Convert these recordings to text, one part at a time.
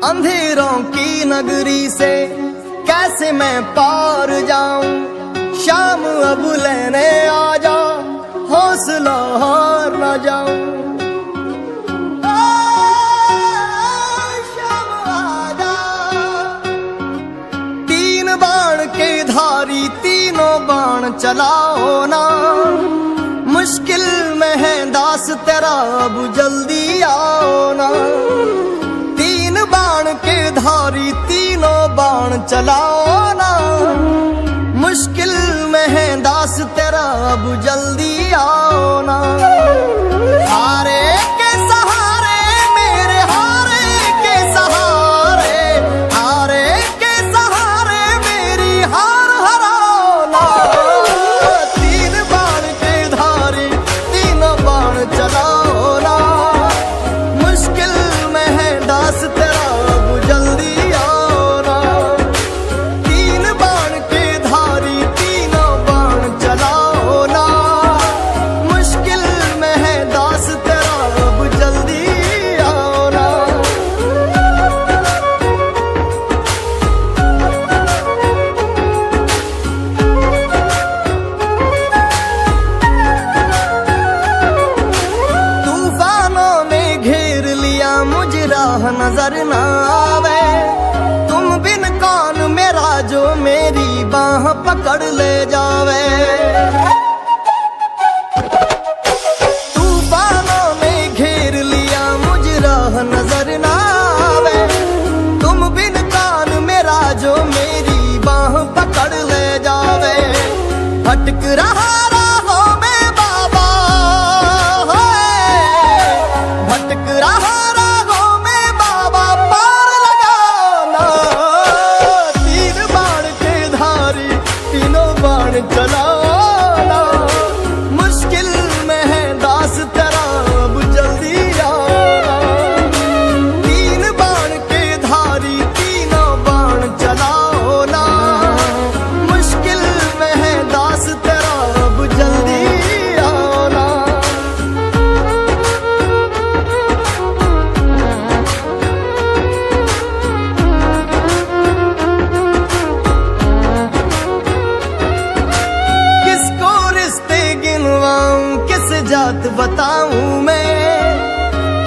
अंधेरों की नगरी से कैसे मैं पार जाऊं। शाम अब लेने आ जा, हौसला हार न जाऊं। शाम आजा, तीन बाण के धारी तीनों बाण चलाओ ना। मुश्किल में है दास तेरा, अब जल्दी आओ ना। तीन बाण के धारी तीनों बाण चलाओ ना। मुश्किल में है दास तेरा, अब जल्दी आओ ना। हारे के सहारे मेरे, हारे के सहारे, हारे के सहारे मेरी हार हराओ ना। तीन बाण के धारी तीनों बाण चलाओ ना। मुश्किल में है दास तेरा, अब जल्दी आओ ना। तीन बाण के धारी तीनों बाण चलाओ ना। मुश्किल में है दास तेरा, अब जल्दी आओ ना। तूफानों ने घेर लिया मुझे, राह नजर न आवे। तुम बिन कौन मेरा, जो मेरी बाह पकड़ ले जावे। तूफानों ने घेर लिया मुझे, राह नजर न आवे। तुम बिन कौन मेरा, जो मेरी बाह पकड़ ले जावे। भटक रहा राहों में बाबा, भटक रहा राहों में बाबा, पार लगाओ ना। तीन बाण के धारी तीनों बाण चलाओ ना। मुश्किल में है दास तेरा, अब जल्दी आओ ना। तीन बाण के धारी तीनों बाण चलाओ ना। मुश्किल में है दास तेरा, अब जल्दी आओ ना। किसको रिश्ते गिनवाऊं, किस जात बताऊं मैं।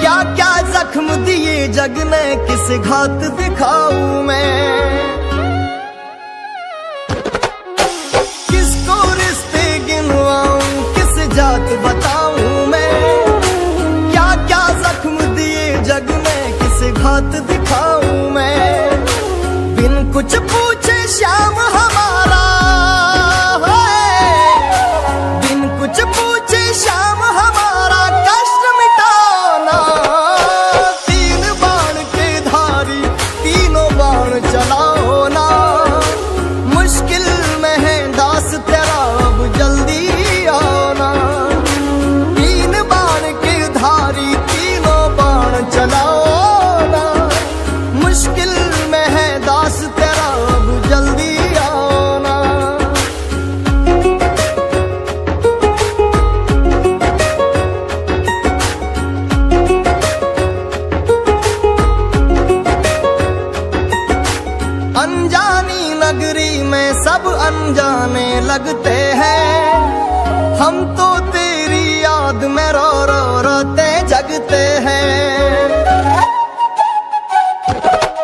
क्या क्या जख्म दिए जग ने, किस घात दिखाऊं मैं। किसको रिश्ते गिनवाऊं, किस जात बताऊं मैं। क्या क्या जख्म दिए जग ने, किस घात दिखाऊं मैं। बिन कुछ पूछे श्याम हमारा, बिन कुछ पूछे श्याम हमारा, कष्ट मिटाओ ना। तीन बाण के धारी तीनों बाण चलाओ ना। मुश्किल में है दास तेरा, अब जल्दी आओ ना। तीन बाण के धारी तीनों बाण चलाओ ना। मुश्किल में है दास तेरा, अब जल्दी आओ ना। अनजानी नगरी में सब अनजाने लगते हैं। हम तो तेरी याद में रो रो रोते जगते हैं।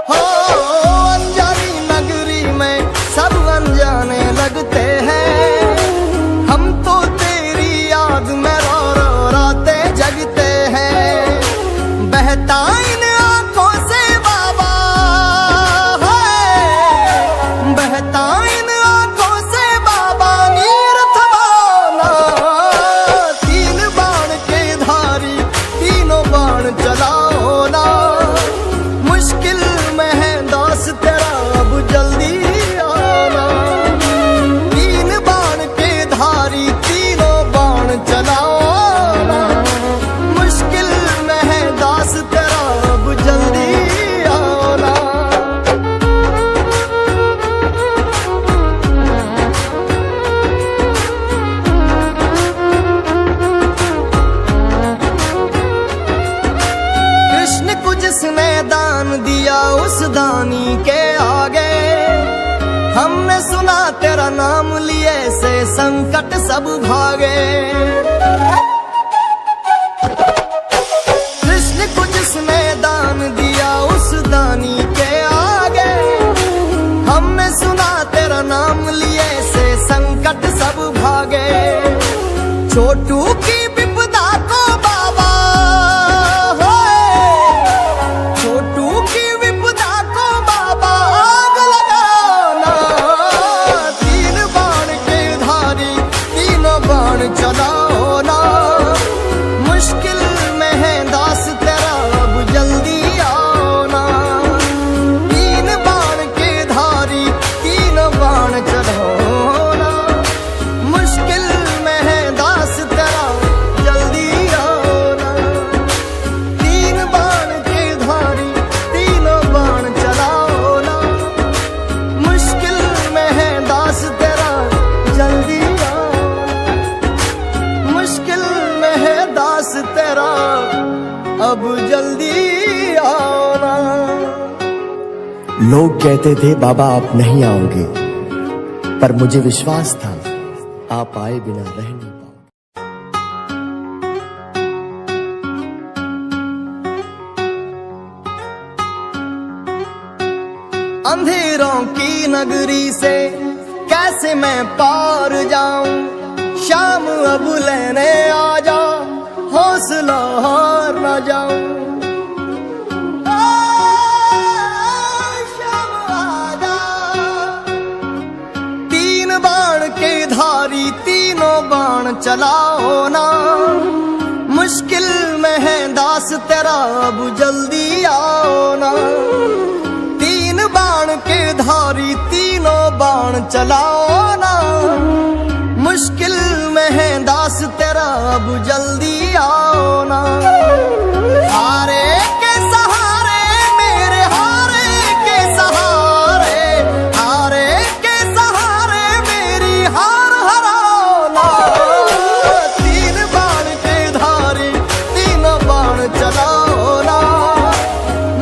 हो अनजानी नगरी में सब अनजाने लगते हैं। हम तो तेरी याद में रो रो रोते जगते हैं। बहता इन आंखों से बाबा, बहता इन आंखों से बाबा, नीर थमाओ ना। सब भागे। कृष्ण को जिसने दान दिया उस दानी के आगे, हमने सुना तेरा नाम लिए से संकट सब भागे। छोटू की विपदा को बाबा, छोटू की विपदा को बाबा आग लगाना। तीन बाण के धारी तीनों बाण चलाओ ना, मुश्किल में है दास तेरा अब जल्दी आओ ना। तीन बाण के धारी तीनों बाण चलाओ ना, मुश्किल में है दास तेरा जल्दी आओ ना। तीन बाण के धारी तीनों बाण चलाओ ना, मुश्किल में है दास तेरा जल्दी आओ ना। मुश्किल में है दास तेरा अब जल्दी आओ ना। लोग कहते थे बाबा आप नहीं आओगे, पर मुझे विश्वास था आप आए बिना रह नहीं पाओगे। अंधेरों की नगरी से कैसे मैं पार जाऊं, शाम अब लेने आ जा, हौसला हार न जाऊं। शाम आ जा। तीन बाण के धारी तीनों बाण चलाओ ना, मुश्किल में है दास तेरा अब जल्दी आओ ना। तीन बाण के धारी तीनों बाण चलाओ ना, मुश्किल में है दास तेरा अब जल्दी आओ ना। हारे के सहारे मेरे हारे के सहारे, हारे के सहारे मेरी हार हराओ ना। तीन बाण के धारी तीनों बाण चलाओ ना,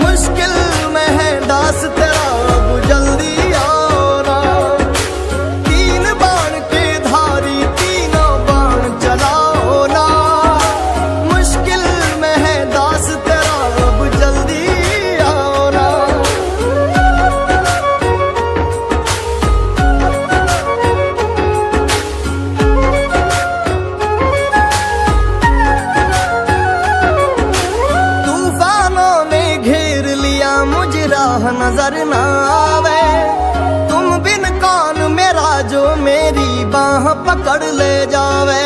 मुश्किल में है दास तेरा अब जल्दी आओ ना। तीन बाण के धारी तीनों बाण चलाओ ना, मुश्किल में है दास तेरा अब जल्दी आओ ना। तूफानों ने घेर लिया मुझे राह नजर ना आवे, तुम बिन कौन मेरा जो मेरी बाह पकड़ ले जावे।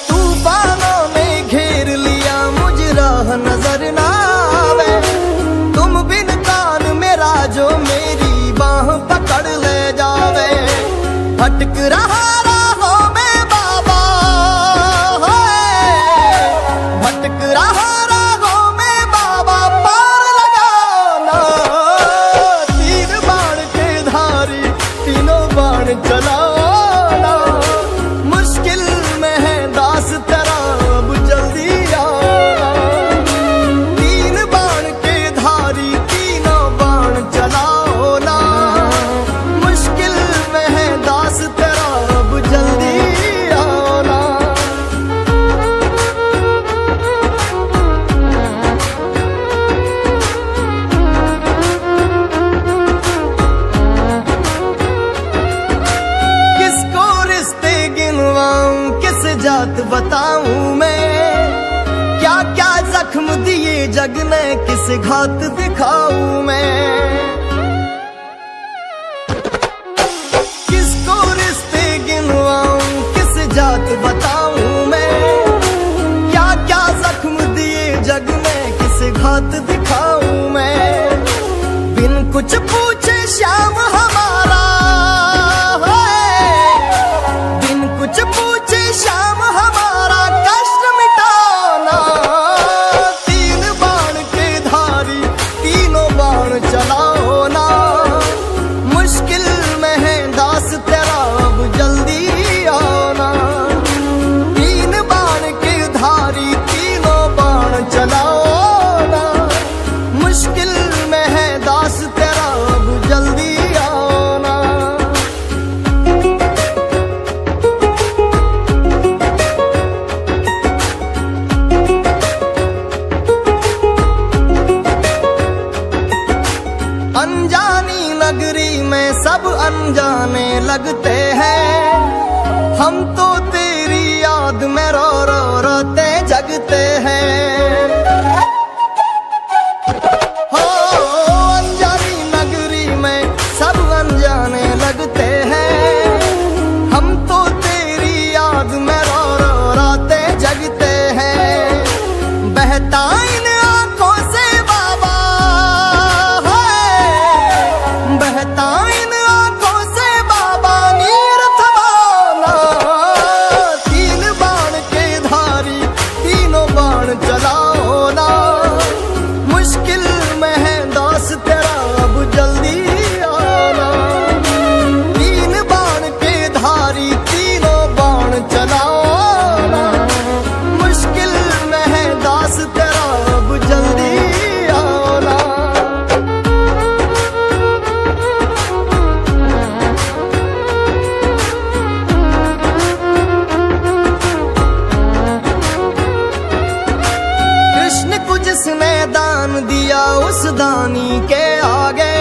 तूफानों ने घेर लिया मुझे राह नजर ना आवे, तुम बिन कौन मेरा जो मेरी बाह पकड़ ले जावे। भटक रहा राहों में बाबा, भटक रहा राहों में बाबा, पार लगाओ ना। तीन बाण के धारी तीनों बाण चलाओ ना, मुश्किल में है दास तेरा अब जल्दी आओ ना। तीन बाण के धारी तीनों बाण चलाओ ना, मुश्किल में है दास तेरा अब जल्दी आओ ना। किसको रिश्ते गिनवाऊं किस जात बताऊं मैं, क्या क्या जख्म दिए जग ने किस घात दिखाऊं मैं। किसको रिश्ते गिनवाऊं किस जात बताऊं मैं, क्या क्या जख्म दिए जग में किस घात दिखाऊं मैं। बिन कुछ पूछे श्याम हमारा, बिन कुछ पूछे श्याम हमारा कष्ट मिटाना। तीन बाण के धारी तीनों बाण चलाओ ना, मुश्किल में है दास तेरा अब जल्दी आओ ना। तीन बाण के धारी तीनों बाण चलाओ ना, मुश्किल में है दास तेरा अब जल्दी आओ अनजाने लगते हैं, हम तो तेरी याद में रो रो रोते जगते हैं। हो अनजानी नगरी में सब अनजाने लगते हैं, हम तो तेरी याद में रो रो रोते जगते हैं। बहता इन आंखों से बाबा है, बहता इन आंखों से बाबा नीर थमाना। तीन बाण के धारी तीनों बाण चलाओ ना, मुश्किल में है दास तेरा अब जल्दी आना। तीन बाण के धारी तीनों बाण चलाओ ना, मुश्किल में है दास तेरा अब जल्दी आना। कृष्ण को जिसने दान दिया उस दानी के आगे,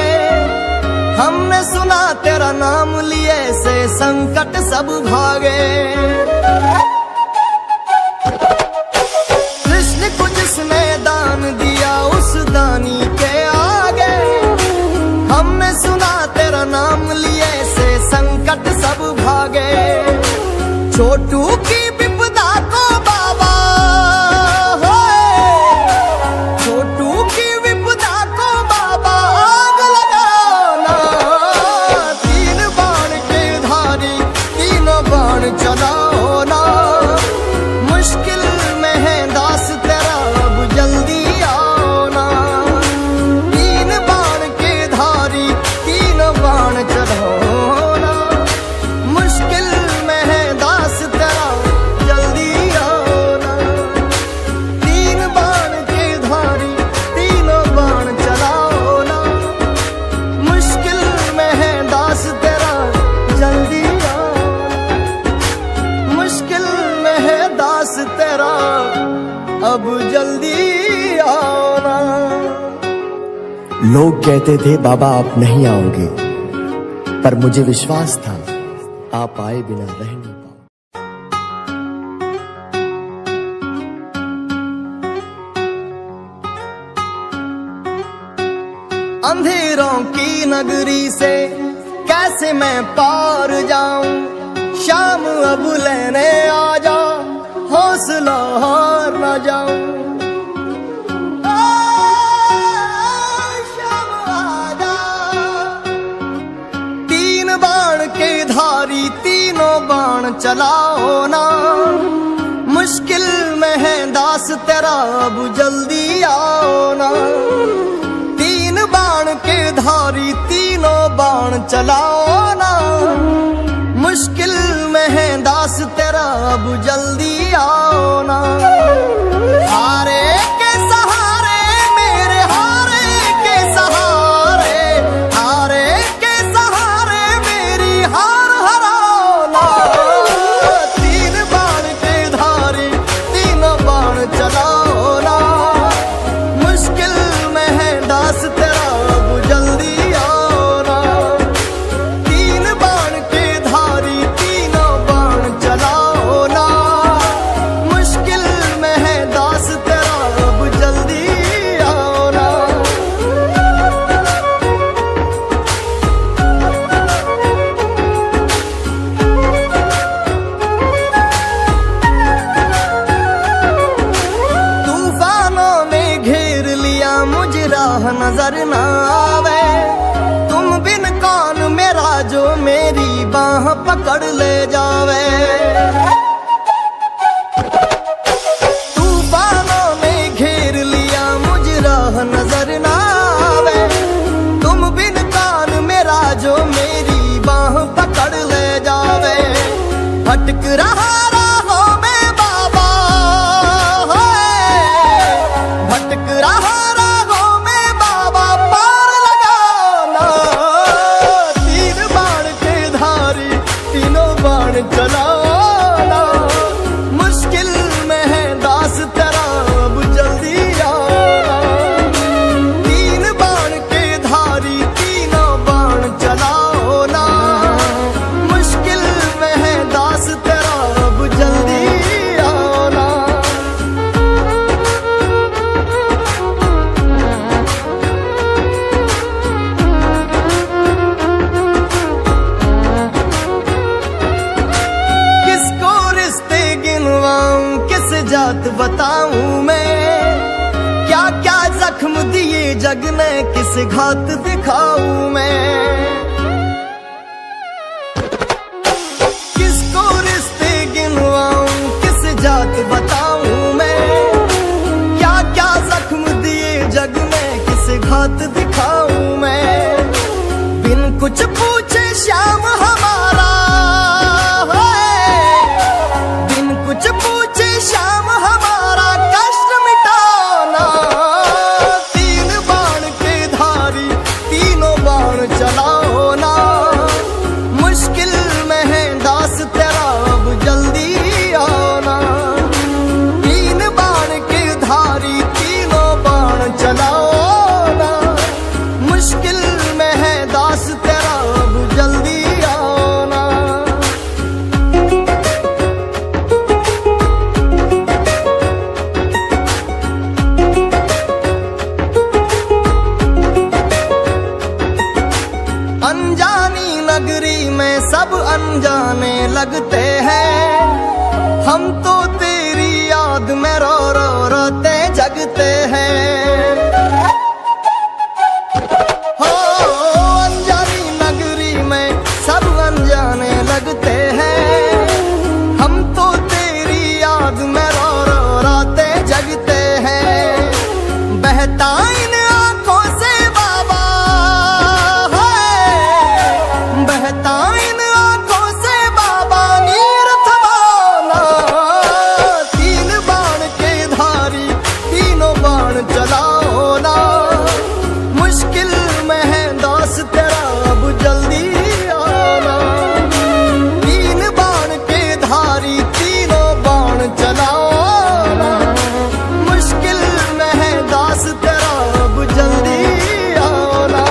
हमने सुना तेरा नाम लिए से संकट सब भागे। कृष्ण को जिसने दान दिया उस दानी के आगे, हमने सुना तेरा नाम लिए से संकट सब भागे। छोटू की विपदा को बाबा होए, छोटू की विपदा को बाबा आग लगाना। तीन बाण के धारी तीनों बाण चलाओ ना, मुश्किल में है दास तेरा अब जल्दी आओ ना। तीन बाण के धारी तीनों बाण चलाओ ना, मुश्किल में है दास तेरा जल्दी आओ ना। तीन बाण के धारी तीनों बाण चलाओ ना, मुश्किल में है दास तेरा जल्दी आओ ना, मुश्किल में है दास तेरा अब जल्दी आओ ना। लोग कहते थे बाबा आप नहीं आओगे, पर मुझे विश्वास था आप आए बिना रह नहीं पाओ। अंधेरों की नगरी से कैसे मैं पार जाऊं, शाम अब लेने आ जा, हौसला हार न जाऊं। शाम आ जा। तीन बाण के धारी तीनों बाण चलाओ ना, मुश्किल में है दास तेरा अब जल्दी आओ ना। तीन बाण के धारी तीनों बाण चलाओ ना, मुश्किल में है दास तेरा अब जल्दी आओ ना। हारे के सहारे मेरे हारे के सहारे, हारे के सहारे मेरी हार हराओ ना। तीन बाण के धारी तीनों बाण चलाओ ना, मुश्किल में है दास तेरा अब जल्दी आओ ना। तीन बाण के धारी तीनों बाण चलाओ ना, मुश्किल में है दास तेरा अब जल्दी आओ ना। तूफानों ने घेर लिया मुझे राह नजर न आवे, तुम बिन कौन मेरा जो मेरी बाह पकड़ ले जावे। तूफानों ने घेर लिया मुझे राह नजर न आवे, तुम बिन कौन मेरा जो मेरी बाह पकड़ ले जावे। भटक रहा राहों में बाबा है, भटक रहा राहों में बाबा पार लगाना। तीन बाण के धारी तीनों बाण चलाना, मुश्किल में है दास तेरा अब जल्दी आना। तीन बाण के धारी तीनों बाण चलाओ ना, बताऊं मैं, क्या क्या जख्म दिए जग ने, किस घात दिखाऊं मैं। किसको रिश्ते गिनवाऊं, किस जात बताऊं मैं, क्या क्या जख्म दिए जग ने, किस घात दिखाऊं मैं। बिन कुछ पूछे श्याम हमारा, बिन कुछ पूछे श्याम हमारा कष्ट मिटाना। तीन बाण के धारी तीनों बाण चलाओ ना, मुश्किल में है दास तेरा अब जल्दी आना। तीन बाण के धारी तीनों बाण चलाओ ना, मुश्किल में है दास तेरा अब जल्दी आना। अनजानी नगरी में सब अनजाने लगते हैं, हम तो तेरी याद में रो रो रोते जगते हैं। हो अनजानी नगरी में सब अनजाने लगते हैं, हम तो तेरी याद में रो रो रोते जगते हैं। बहता इन आंखों से बाबा है, बहता इन आंखों से बाबा नीर थमाना। तीन बाण के धारी तीनों बाण चलाओ ना, मुश्किल में है दास तेरा अब जल्दी आना। तीन बाण के धारी तीनों बाण चलाओ ना, मुश्किल में है दास तेरा अब जल्दी आना।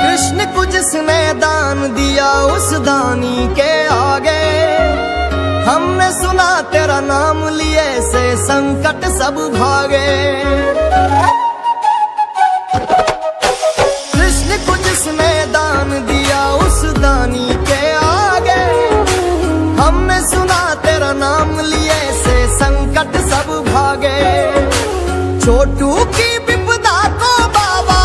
कृष्ण को जिसने दान दिया उस दानी के आगे, हमने सुना तेरा नाम लिए से संकट सब भागे। कृष्ण को जिसने दान दिया उस दानी के आगे, हमने सुना तेरा नाम लिए से संकट सब भागे। छोटू की विपदा को बाबा,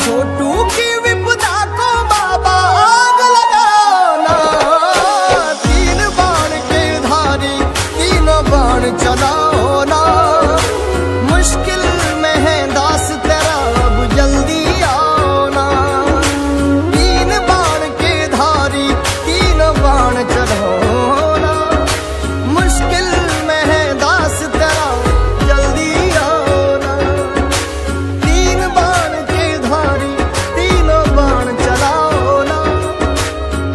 छोटू की विपदा को बाबा आग लगाना। तीन बाण के धारी तीनों बाण चलाओ ना, मुश्किल में है दास तेरा अब जल्दी आना। तीन बाण के धारी तीनों बाण चलाओ ना, मुश्किल में है दास तेरा जल्दी आना। तीन बाण के धारी तीनों बाण चलाओ ना,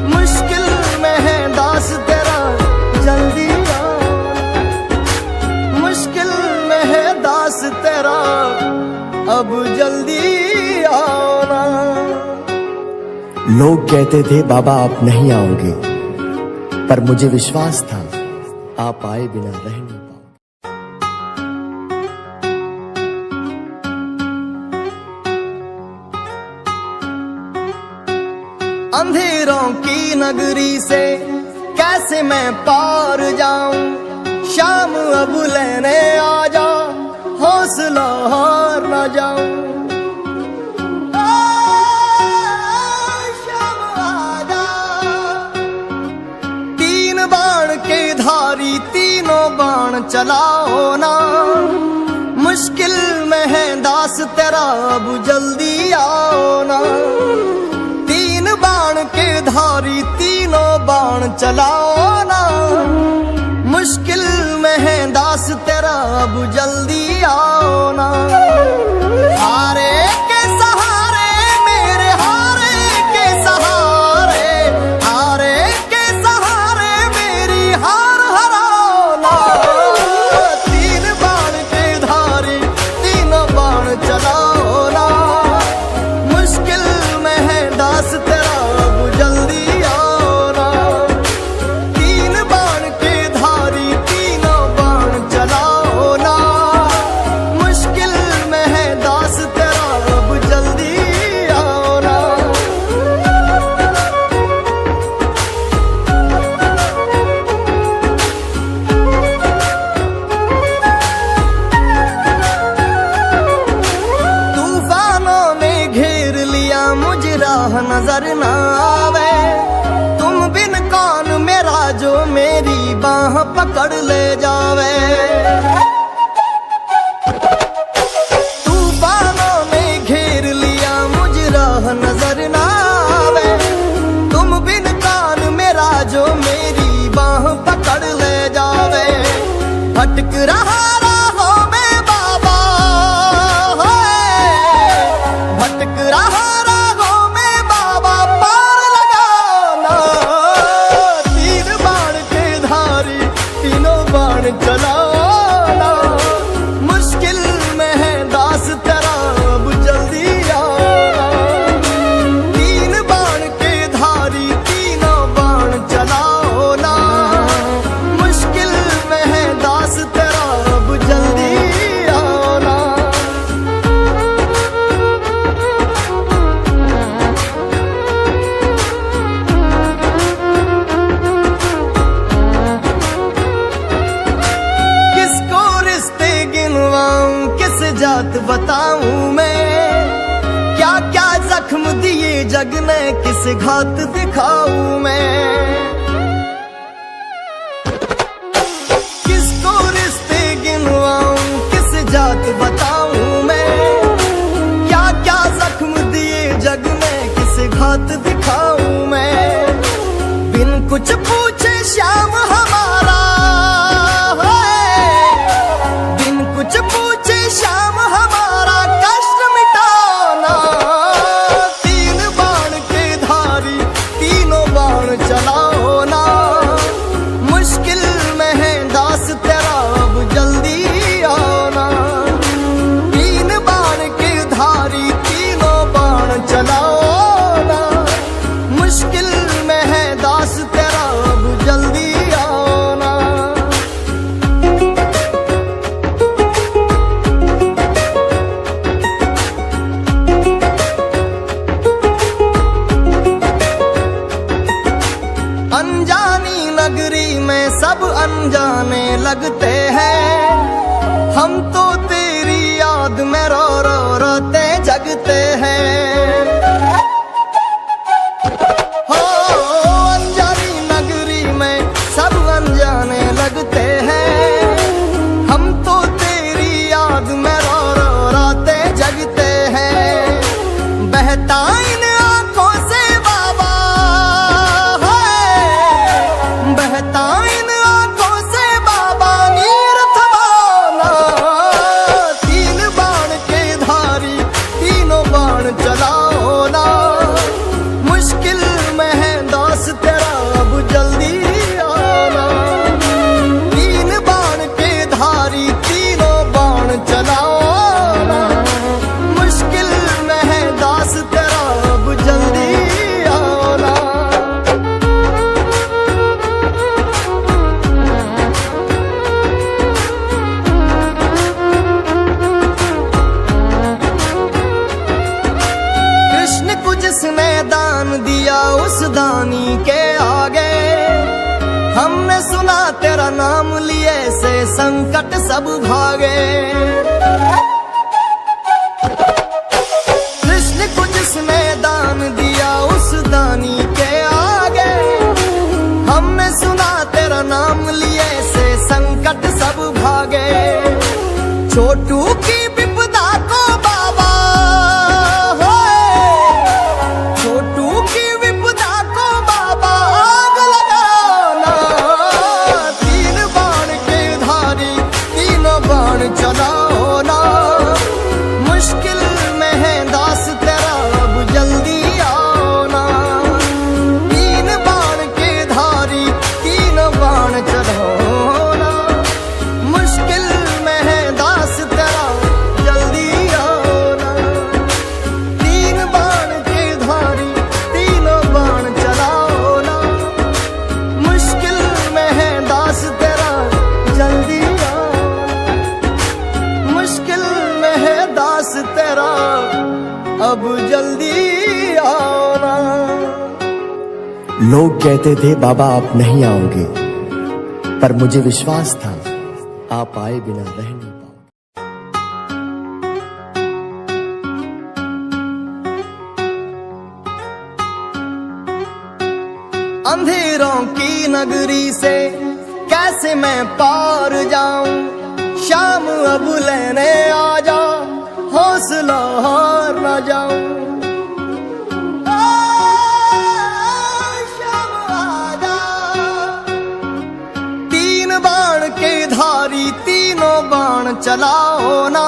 मुश्किल में है दास तेरा जल्दी आना। मुश्किल में है दास तेरा अब जल्दी आना। लोग कहते थे बाबा आप नहीं आओगे, पर मुझे विश्वास था आप आए बिना रह नहीं पाओगे। अंधेरों की नगरी से कैसे मैं पार जाऊं, शाम अब लेने आ जा, हौसला हार न जाऊं। शाम आ जा। तीन बाण के धारी तीनों बाण चलाओ ना, मुश्किल में है दास तेरा अब जल्दी आओ ना। तीन बाण के धारी तीनों बाण चलाओ ना, मुश्किल में है दास तेरा अब जल्दी आओ ना। हारे के सहारे मेरे हारे के सहारे, हारे के सहारे मेरी हार हराओ ना। तीन बाण के धारी तीनों बाण चलाओ ना, मुश्किल में है दास तेरा अब जल्दी आओ ना। पकड़ ले जावे। तूफानों ने घेर लिया मुझ राह नजर ना आवे। तुम बिन कान मेरा जो मेरी बाह पकड़ ले जावे। भटक रहा राहों में बाबा, भटक रहा राहों में बाबा, पार लगाना। तीन बाण के धारी तीनों बाण चलाना। मुश्किल में है दास तेरा अब जल्दी आना। तीन बाण के धारी तीनों बाण चलाओ ना। मुश्किल में है दास तेरा अब जल्दी आना। किसको रिश्ते गिनवाऊं किस जात बताऊं मैं। क्या क्या जख्म दिए जग ने किस घात दिखाऊं मैं। किसको रिश्ते गिनवाऊं किस जात बताऊं मैं। क्या क्या जख्म दिए जग ने किस घात दिखाऊं मैं। बिन कुछ पूछे श्याम हमारा है। बिन कुछ पूछे श्याम हमारा कष्ट मिटाना। तीन बाण के धारी तीनों बाण चलाओ ना। मुश्किल में है दास तेरा अब जल्दी आना। तीन बाण के धारी तीनों बाण चलाओ ना। मुश्किल में है दास तेरा अब जल्दी आना। अनजानी नगरी में सब अनजाने लगते हैं। हम तो तेरी याद में रो रो रोते जगते हैं। हो अनजानी नगरी में सब अनजाने लगते हैं। हम तो तेरी याद में रो रो रोते जगते हैं। बहता इन आंखों से बाबा है। बहता इन आंखों से बाबा नीर थमाना। तीन बाण के धारी तीनों बाण चलाओ ना। मुश्किल में है दास तेरा अब जल्दी आना। तीन बाण के धारी तीनों बाण चलाओ ना। मुश्किल में है दास तेरा अब जल्दी आना। कृष्ण को जिसने दान दिया उस दानी के आगे। हमने सुना तेरा नाम लिए से संकट सब भागे। कृष्ण को जिसने दान दिया उस दानी के आगे। हमने सुना तेरा नाम लिए से संकट सब भागे। छोटू की विपदा को बाबा है। छोटू की विपदा को बाबा आग लगाना। तीन बाण के धारी तीनों बाण चलाओ ना। मुश्किल में है दास तेरा अब जल्दी आना। तीन बाण के धारी तीनों बाण चलाओ ना। मुश्किल में है दास तेरा जल्दी आना। तीन बाण के धारी तीनों बाण चलाओ ना। मुश्किल में है दास तेरा जल्दी आना। मुश्किल में है दास तेरा अब जल्दी आना। लोग कहते थे बाबा आप नहीं आओगे, पर मुझे विश्वास था आप आए बिना रह नहीं पाओगे। अंधेरों की नगरी से कैसे मैं पार जाऊं, शाम अब लेने आ जा, हौसला हार ना जाऊं। शाम आजा, तीन बाण के धारी तीनों बाण चलाओ ना,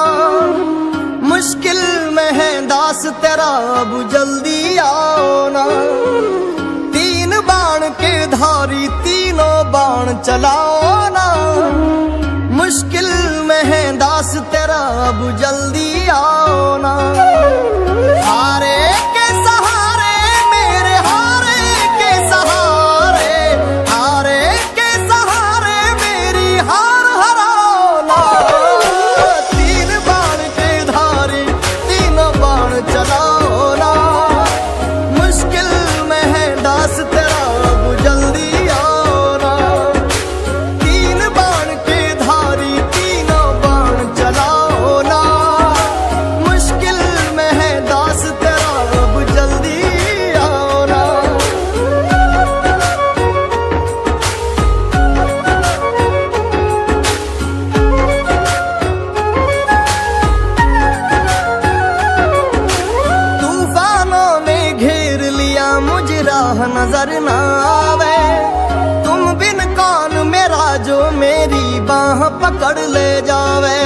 मुश्किल में है दास तेरा अब जल्दी आओ ना। तीन बाण के धारी तीनों बाण चलाओ ना, मुश्किल में है दास तेरा अब जल्दी आओ ना। हारे के सहारे मेरे हारे के सहारे, हारे के सहारे मेरी हार हराओ ना। तीन बाण के धारी तीनों बाण चलाओ ना, मुश्किल में है दास तेरा अब जल्दी आओ ना। तीन बाण के धारी तीनों बाण चलाओ ना, मुश्किल में है दास तेरा अब जल्दी आओ ना। तूफानों ने घेर लिया मुझे राह नजर ना आवे, तुम बिन कौन मेरा जो मेरी बाह पकड़ ले जावे।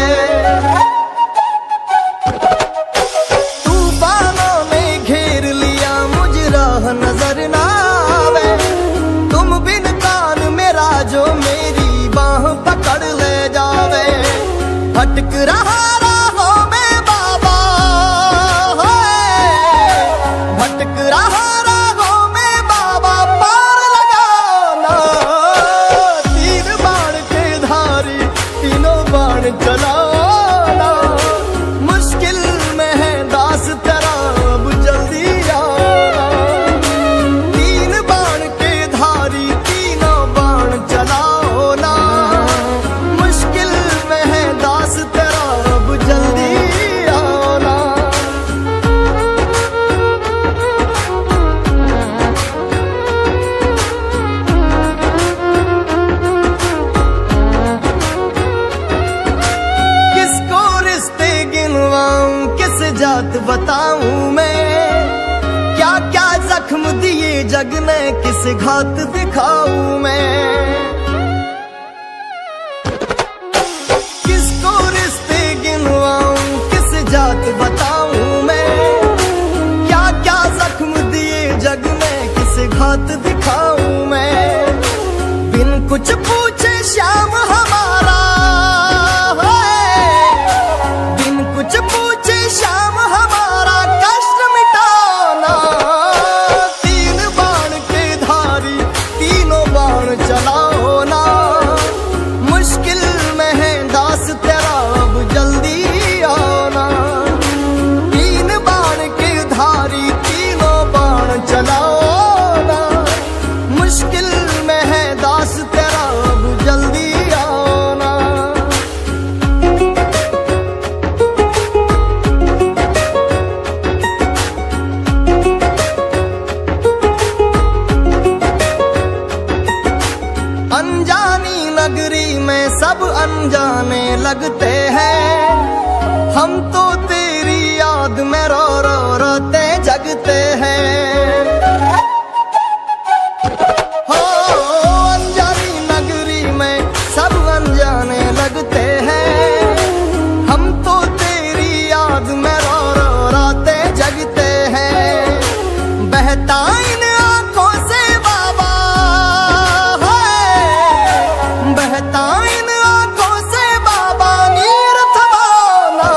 तूफानों ने घेर लिया मुझे राह नजर ना आवे, तुम बिन कौन मेरा जो मेरी बाह पकड़ ले जावे। भटक रहा राहों में बाबा, भटक रहा राहों में बाबा, पार लगाओ ना। तीन बाण के धारी तीनों बाण चलाओ ना, मुश्किल में है दास तेरा अब जल्दी आओ ना। तीन बाण के धारी तीनों बाण चलाओ ना, मुश्किल में है दास तेरा अब जल्दी आओ ना। किसको रिश्ते गिनवाऊं, किस जात बताऊं मैं, क्या क्या जख्म दिए जग ने, किस घात दिखाऊं मैं। किसको रिश्ते गिनवाऊं, किस जात बताऊं मैं, क्या क्या जख्म दिए जग ने, किस घात दिखाऊं मैं। बिन कुछ पूछे श्याम हमारा है, बिन कुछ पूछे श्याम हमारा कष्ट मिटाना। तीन बाण के धारी तीनों बाण चलाओ ना, मुश्किल में है दास तेरा अब जल्दी आओ ना। तीन बाण के धारी तीनों बाण चलाओ ना, मुश्किल में है दास तेरा अब जल्दी आओ ना। अनजानी नगरी में सब अनजाने लगते हैं, हम तो तेरी याद में रो रो रोते जगते हैं। हो अनजानी नगरी में सब अनजाने लगते हैं, हम तो तेरी याद में रो रो रोते जगते हैं। बहता इन आंखों से बाबा है, बहता इन आंखों से बाबा नीर थमाना।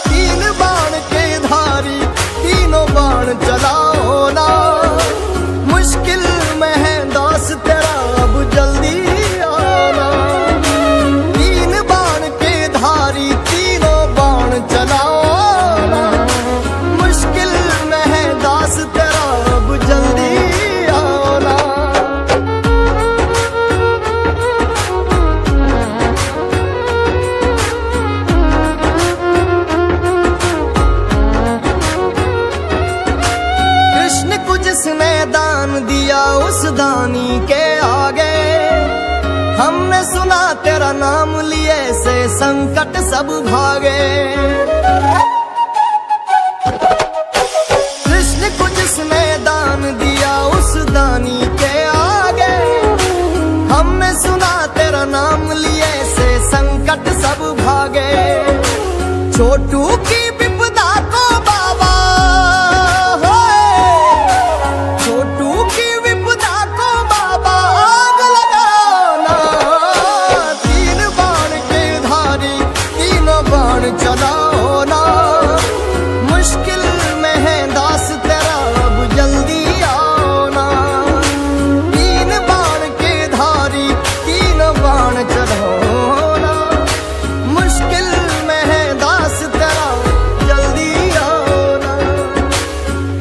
तीन बाण के धारी तीनों बाण चलाओ ना, तेरा नाम लिए से संकट सब भागे। कृष्ण को जिसने दान दिया उस दानी के आगे, हमने सुना तेरा नाम लिए से संकट सब भागे। छोटू की विपदा को बाबा, छोटू की विपदा को बाबा आग लगाना। तीन बाण के धारी तीनों बाण चलाओ ना। मुश्किल में है दास तेरा अब जल्दी आओ ना। तीन बाण के धारी तीनों बाण चलाओ ना। मुश्किल में है दास तेरा जल्दी आओ ना।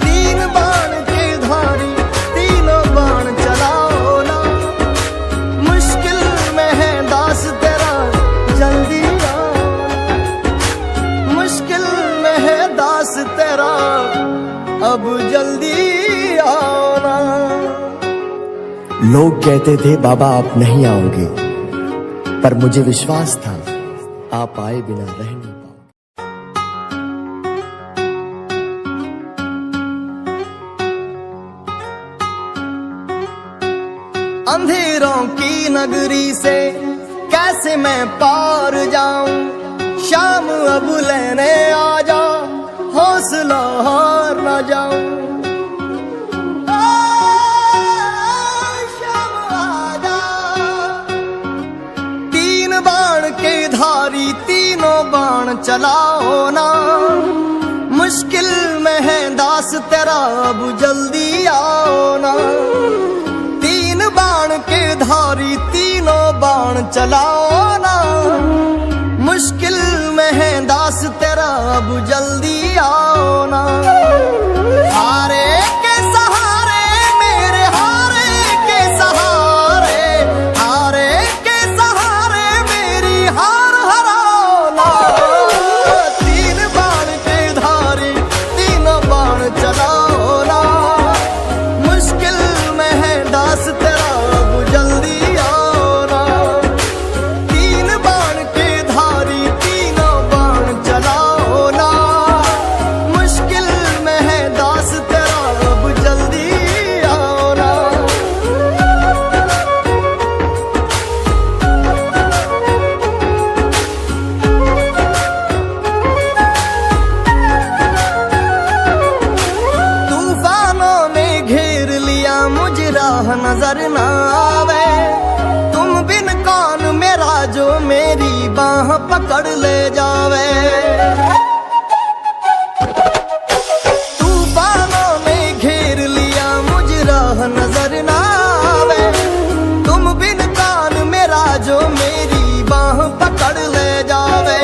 तीन बाण के धारी तीनों बाण चलाओ ना। मुश्किल में है दास तेरा जल्दी आओ ना। मुश्किल में है दास तेरा अब जल्दी आओ ना। लोग कहते थे बाबा आप नहीं आओगे, पर मुझे विश्वास था आप आए बिना रह नहीं पाओगे। अंधेरों की नगरी से कैसे मैं पार जाऊं। शाम अब लेने आ जा, हौसला हार न जाऊं। शाम आ जा। तीन बाण के धारी तीनों बाण चलाओ ना। मुश्किल में है दास तेरा अब जल्दी आओ ना। तीन बाण के धारी तीनों बाण चलाओ ना। मुश्किल में है दास तेरा अब जल्दी आओ ना। हारे के सहारे मेरे हारे के सहारे, हारे के सहारे मेरी हार हराओ ना। तीन बाण के धारी तीनों बाण चलाओ ना। मुश्किल में है दास तेरा अब जल्दी आओ ना। तीन बाण के धारी तीनों बाण चलाओ ना। मुश्किल में है दास तेरा अब जल्दी आओ ना। तूफानों ने घेर लिया मुझे राह नजर ना आवे। तुम बिन कौन मेरा जो मेरी बाह पकड़ ले जावे। तूफानों ने घेर लिया मुझे राह नजर ना आवे। तुम बिन कौन मेरा जो मेरी बाह पकड़ ले जावे।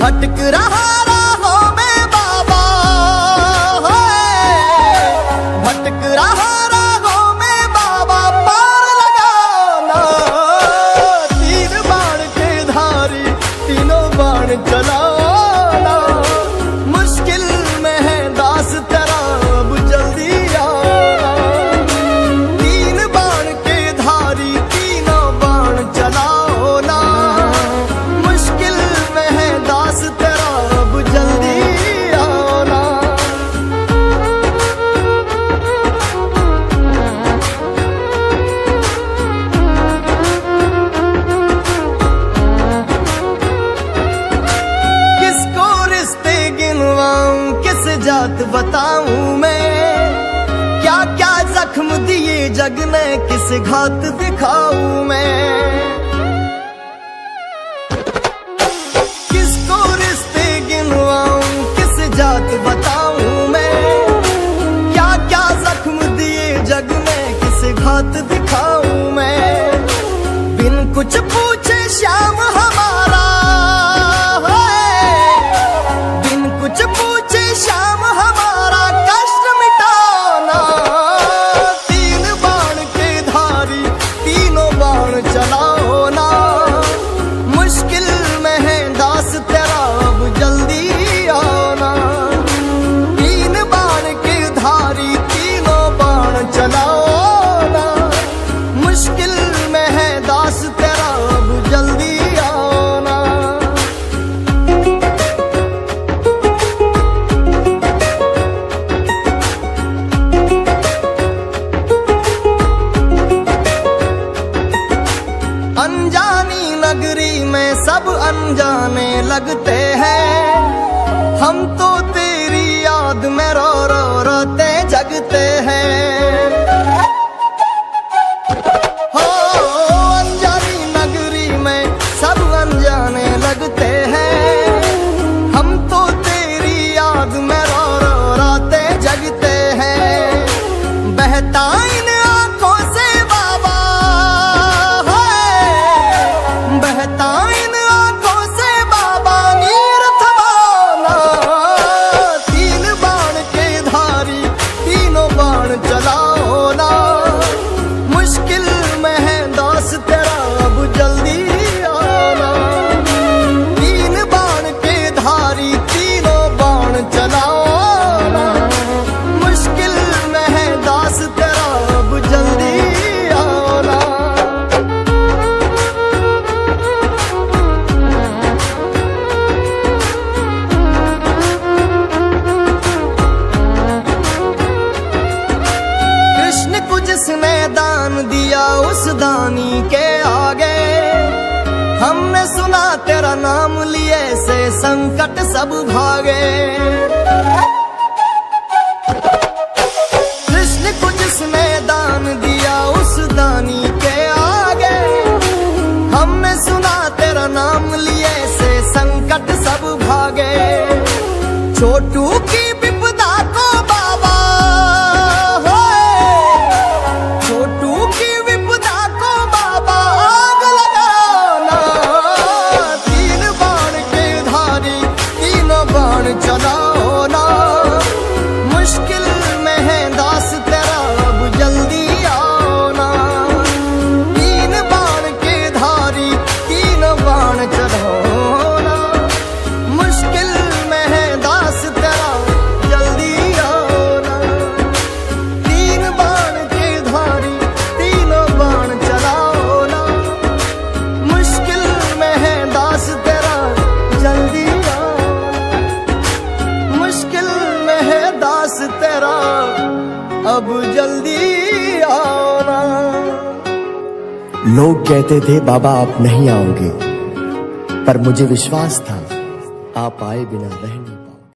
भटक रहा राहों में बाबा, भटक रहा राहों में बाबा पार लगाना। तीन बाण के धारी तीनों बाण चलाना। मुश्किल में है दास तेरा अब जल्दी आना। तीन बाण के धारी तीनों बाण चलाओ ना। मुश्किल में है दास तेरा अब जल्दी आओ ना। किसको रिश्ते गिनवाऊं किस जात बताऊं मैं। क्या क्या जख्म दिए जग ने किस घात दिखाऊं मैं। किसको रिश्ते गिनवाऊं किस जात बताऊं मैं। क्या क्या जख्म दिए जग ने किस घात दिखाऊं मैं। बिन कुछ पूछे श्याम हमारा, बिन कुछ पूछे श्याम हमारा कष्ट मिटाना। तीन बाण के धारी तीनों बाण चलाओ ना। मुश्किल में है दास तेरा अब जल्दी आओ ना। तीन बाण के धारी तीनों बाण चलाओ ना। सब अनजाने लगते हैं। हम तो तेरी याद में रो रो रोते जगते हैं। हो अनजानी नगरी में सब अनजाने लगते हैं। हम तो तेरी याद में रो रो रोते जगते हैं। बहता इन आंखों से बाबा है, बहता इन आंखों से बाबा नीर थमाना। तीन बाण के धारी तीनों बाण चलाओ ना। मुश्किल में है दास तेरा अब जल्दी आना। तीन बाण के धारी तीनों बाण चलाओ ना। मुश्किल में है दास तेरा अब जल्दी आना। कृष्ण को जिसने दान दिया उस दानी के आगे। हमने सुना तेरा नाम लिए से संकट सब भागे। कृष्ण को जिसने दान दिया उस दानी के आगे। हमने सुना तेरा नाम लिए से संकट सब भागे। छोटू की विपदा को बाबा छोटू की विपदा को बाबा आग लगाना। तीन बाण के धारी तीनों बाण चलाओ ना। मुश्किल में है दास तेरा अब जल्दी आओ ना। तीन बाण के धारी तीनों बाण चलाओ ना। मुश्किल में है दास तेरा जल्दी आओ ना। तीन बाण के धारी तीनों बाण चलाओ ना। मुश्किल में है दास तेरा जल्दी आओ ना। मुश्किल में है दास तेरा अब जल्दी आओ ना। लोग कहते थे बाबा आप नहीं आओगे, पर मुझे विश्वास था आप आए बिना रह नहीं